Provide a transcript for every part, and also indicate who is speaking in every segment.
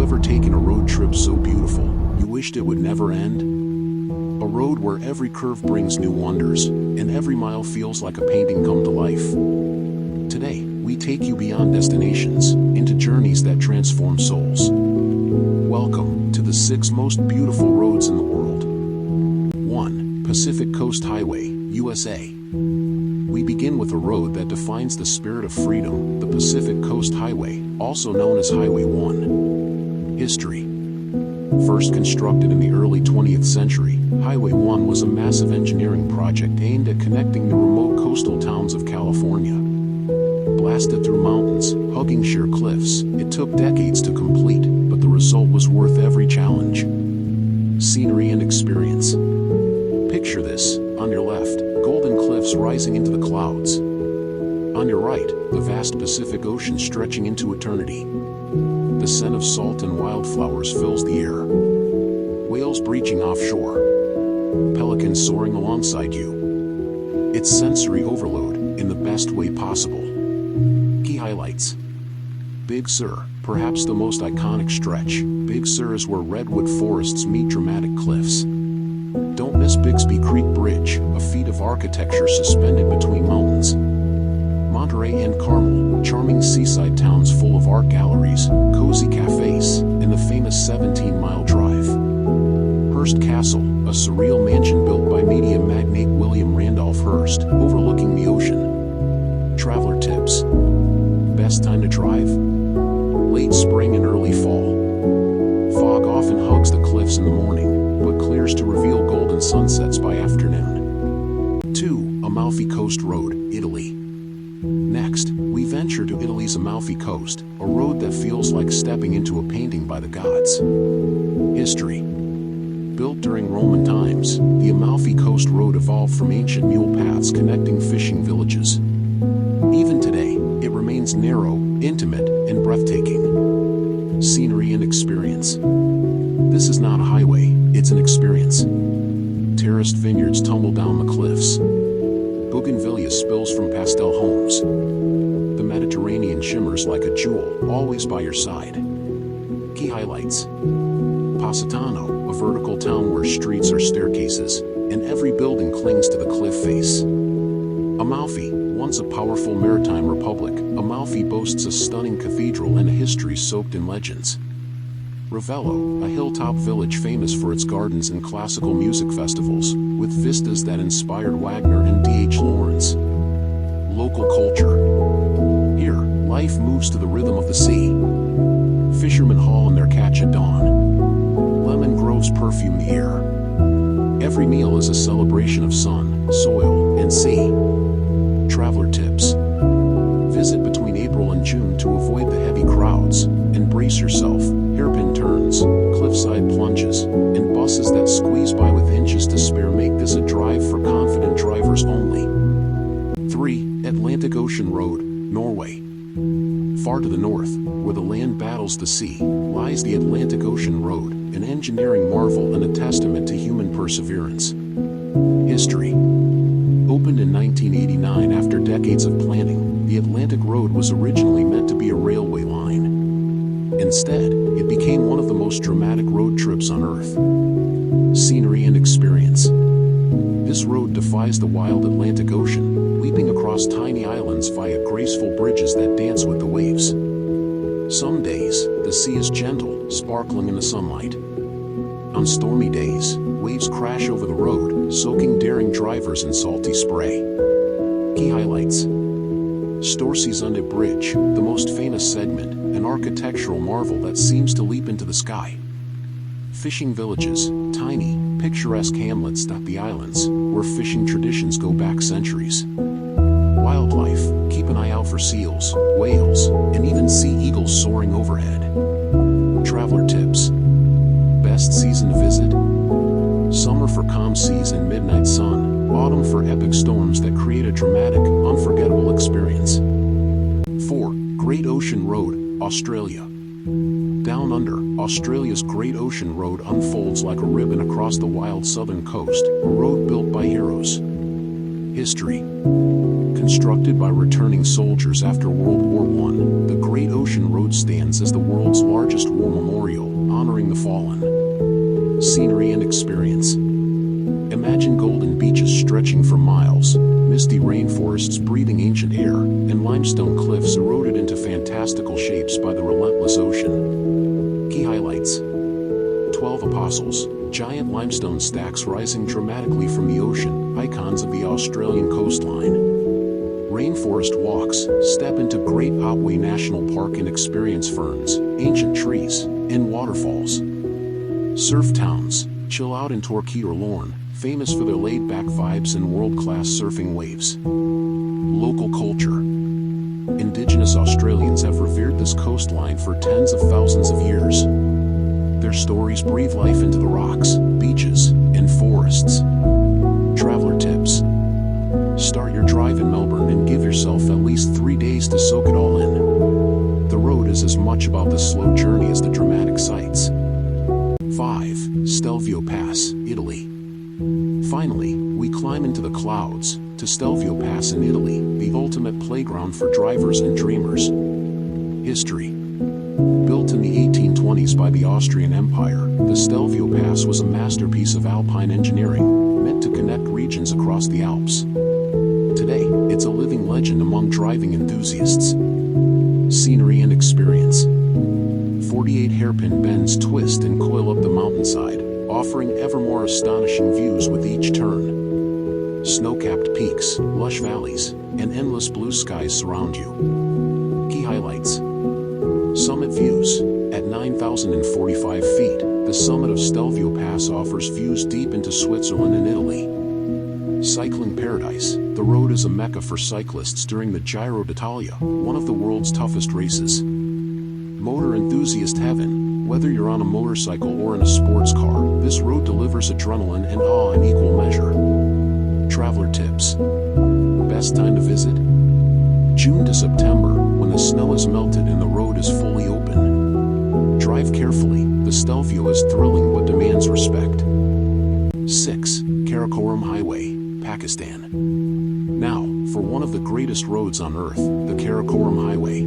Speaker 1: ever taken a road trip so beautiful, you wished it would never end? A road where every curve brings new wonders, and every mile feels like a painting come to life. Today, we take you beyond destinations, into journeys that transform souls. Welcome to the 6 most beautiful roads in the world. 1. Pacific Coast Highway, USA. We begin with a road that defines the spirit of freedom, the Pacific Coast Highway, also known as Highway 1. History. First constructed in the early 20th century, Highway 1 was a massive engineering project aimed at connecting the remote coastal towns of California. Blasted through mountains, hugging sheer cliffs, it took decades to complete, but the result was worth every challenge. Scenery and experience. Picture this: on your left, golden cliffs rising into the clouds. On your right, the vast Pacific Ocean stretching into eternity. The scent of salt and wildflowers fills the air. Whales breaching offshore. Pelicans soaring alongside you. It's sensory overload, in the best way possible. Key highlights. Big Sur, perhaps the most iconic stretch. Big Sur is where redwood forests meet dramatic cliffs. Don't miss Bixby Creek Bridge, a feat of architecture suspended between mountains. Monterey and Carmel, charming seaside towns full of art galleries, cozy cafes, and the famous 17-mile drive. Hearst Castle, a surreal mansion built by media magnate William Randolph Hearst, overlooking the ocean. Traveler tips. Best time to drive? Late spring and early fall. Fog often hugs the cliffs in the morning, but clears to reveal golden sunsets by afternoon. 2. Amalfi Coast Road, Italy. Next, we venture to Italy's Amalfi Coast, a road that feels like stepping into a painting by the gods. History. Built during Roman times, the Amalfi Coast Road evolved from ancient mule paths connecting fishing villages. Even today, it remains narrow, intimate, and breathtaking. Scenery and experience. This is not a highway, it's an experience. Terraced vineyards tumble down the cliffs. Bougainvillea spills from pastel homes. The Mediterranean shimmers like a jewel, always by your side. Key highlights. Positano, a vertical town where streets are staircases, and every building clings to the cliff face. Amalfi, once a powerful maritime republic, Amalfi boasts a stunning cathedral and a history soaked in legends. Ravello, a hilltop village famous for its gardens and classical music festivals, with vistas that inspired Wagner and D.H. Lawrence. Local culture. Here, life moves to the rhythm of the sea. Fishermen haul in their catch at dawn. Lemon groves perfume the air. Every meal is a celebration of sun, soil, and sea. Traveler tips. Visit between April and June to avoid the heavy crowds, and brace yourself. Hairpin turns, cliffside plunges, and buses that squeeze by with inches to spare make this a drive for confident drivers only. 3. Atlantic Ocean Road, Norway. Far to the north, where the land battles the sea, lies the Atlantic Ocean Road, an engineering marvel and a testament to human perseverance. History. Opened in 1989 after decades of planning, the Atlantic Road was originally meant to be a railway line. Instead, it became one of the most dramatic road trips on Earth. Scenery and experience. This road defies the wild Atlantic Ocean, leaping across tiny islands via graceful bridges that dance with the waves. Some days, the sea is gentle, sparkling in the sunlight. On stormy days, waves crash over the road, soaking daring drivers in salty spray. Key highlights. Storsissundet Bridge, the most famous segment, an architectural marvel that seems to leap into the sky. Fishing villages, tiny, picturesque hamlets dot the islands, where fishing traditions go back centuries. Wildlife, keep an eye out for seals, whales, and even sea eagles soaring overhead. Traveler tips. Best season to visit? Summer for calm seas and midnight sun, autumn for epic storms that create a dramatic, unforgettable experience. 4. Great Ocean Road, Australia. Down under, Australia's Great Ocean Road unfolds like a ribbon across the wild southern coast, a road built by heroes. History. Constructed by returning soldiers after World War I, the Great Ocean Road stands as the world's largest war memorial, honoring the fallen. Scenery and experience. Imagine golden beaches stretching for miles, misty rainforests breathing ancient air, and limestone cliffs eroded into fantastical shapes by the relentless ocean. Key highlights. 12 Apostles, giant limestone stacks rising dramatically from the ocean, icons of the Australian coastline. Rainforest walks, step into Great Otway National Park and experience ferns, ancient trees, and waterfalls. Surf towns, chill out in Torquay or Lorne, famous for their laid-back vibes and world-class surfing waves. Local culture. Indigenous Australians have revered this coastline for tens of thousands of years. Their stories breathe life into the rocks, beaches, and forests. Traveler tips. Start your drive in Melbourne and give yourself at least 3 days to soak it all in. The road is as much about the slow journey as the dramatic sights. 5. Stelvio Pass, Italy. Finally, we climb into the clouds, to Stelvio Pass in Italy, the ultimate playground for drivers and dreamers. History. Built in the 1820s by the Austrian Empire, the Stelvio Pass was a masterpiece of alpine engineering, meant to connect regions across the Alps. Today, it's a living legend among driving enthusiasts. Scenery and experience. 48 hairpin bends twist and coil up the mountainside, offering ever more astonishing views with each turn. Snow-capped peaks, lush valleys, and endless blue skies surround you. Key highlights. Summit views. At 9,045 feet, the summit of Stelvio Pass offers views deep into Switzerland and Italy. Cycling paradise. The road is a mecca for cyclists during the Giro d'Italia, one of the world's toughest races. Motor enthusiast heaven. Whether you're on a motorcycle or in a sports car, this road delivers adrenaline and awe in equal measure. Traveler tips. Best time to visit? June to September, when the snow is melted and the road is fully open. Drive carefully, the Stelvio is thrilling but demands respect. 6. Karakoram Highway, Pakistan. Now, for one of the greatest roads on earth, the Karakoram Highway.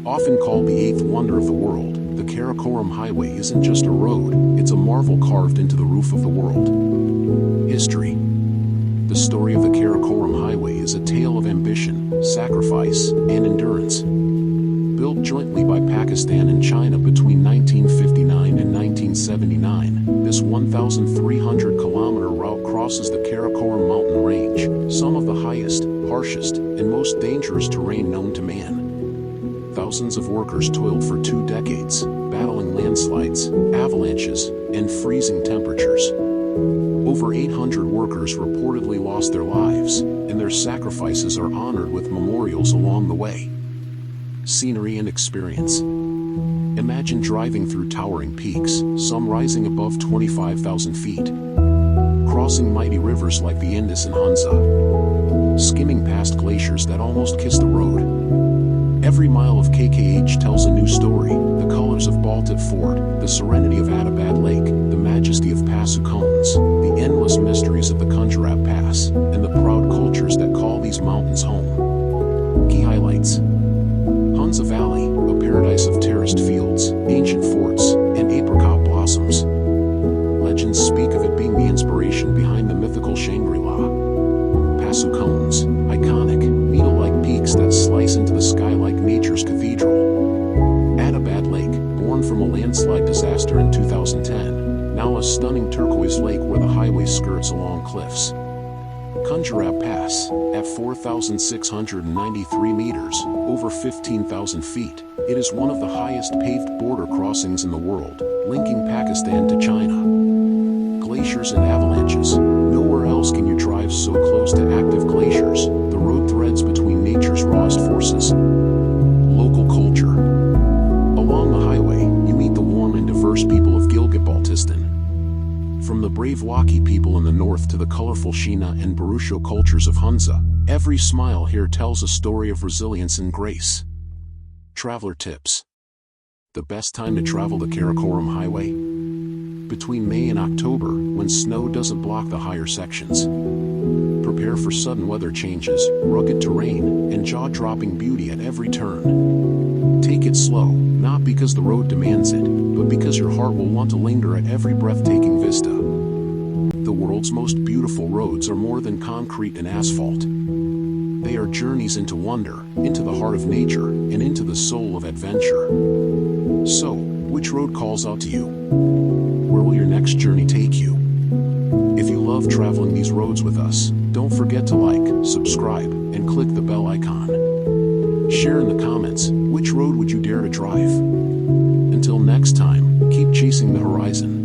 Speaker 1: Often called the eighth wonder of the world, the Karakoram Highway isn't just a road, it's a marvel carved into the roof of the world. History. The story of the Karakoram Highway is a tale of ambition, sacrifice, and endurance. Built jointly by Pakistan and China between 1959 and 1979, this 1,300-kilometer route crosses the Karakoram mountain range, some of the highest, harshest, and most dangerous terrain known to man. Thousands of workers toiled for 2 decades, battling landslides, avalanches, and freezing temperatures. Over 800 workers reportedly lost their lives, and their sacrifices are honored with memorials along the way. Scenery and experience. Imagine driving through towering peaks, some rising above 25,000 feet. Crossing mighty rivers like the Indus and Hunza. Skimming past glaciers that almost kiss the road. Every mile of KKH tells a new story, the colors of Baltic Fort, the serenity of Atabad Lake, the majesty of Pasukones, the endless mysteries of the Kunjarab Pass, and the proud cultures that call these mountains home. Key highlights. Hunza Valley, a paradise of terraced fields, ancient forts, and apricot blossoms. Legends speak of it being the inspiration behind the mythical Shangri-La. Pasukones, iconic, needle-like peaks that slice into the sky like nature's cathedral. Atabad Lake, born from a landslide disaster in 2010, now a stunning turquoise lake where the highway skirts along cliffs. Kunjarab Pass, at 4,693 meters, over 15,000 feet, it is one of the highest paved border crossings in the world, linking Pakistan to China. Glaciers and avalanches. Nowhere else can you drive so close to active glaciers. The road threads between nature's rawest forces. Local culture. Along the highway, you meet the warm and diverse people of Gilgit-Baltistan. From the brave Wakhi people in the north to the colorful Shina and Barusho cultures of Hunza, every smile here tells a story of resilience and grace. Traveler tips. The best time to travel the Karakoram Highway? Between May and October, when snow doesn't block the higher sections. Prepare prepare for sudden weather changes, rugged terrain, and jaw-dropping beauty at every turn. Take it slow, not because the road demands it, but because your heart will want to linger at every breathtaking vista. The world's most beautiful roads are more than concrete and asphalt. They are journeys into wonder, into the heart of nature, and into the soul of adventure. So, which road calls out to you? Where will your next journey take you? If you love traveling these roads with us, don't forget to like, subscribe, and click the bell icon. Share in the comments, which road would you dare to drive? Until next time, keep chasing the horizon.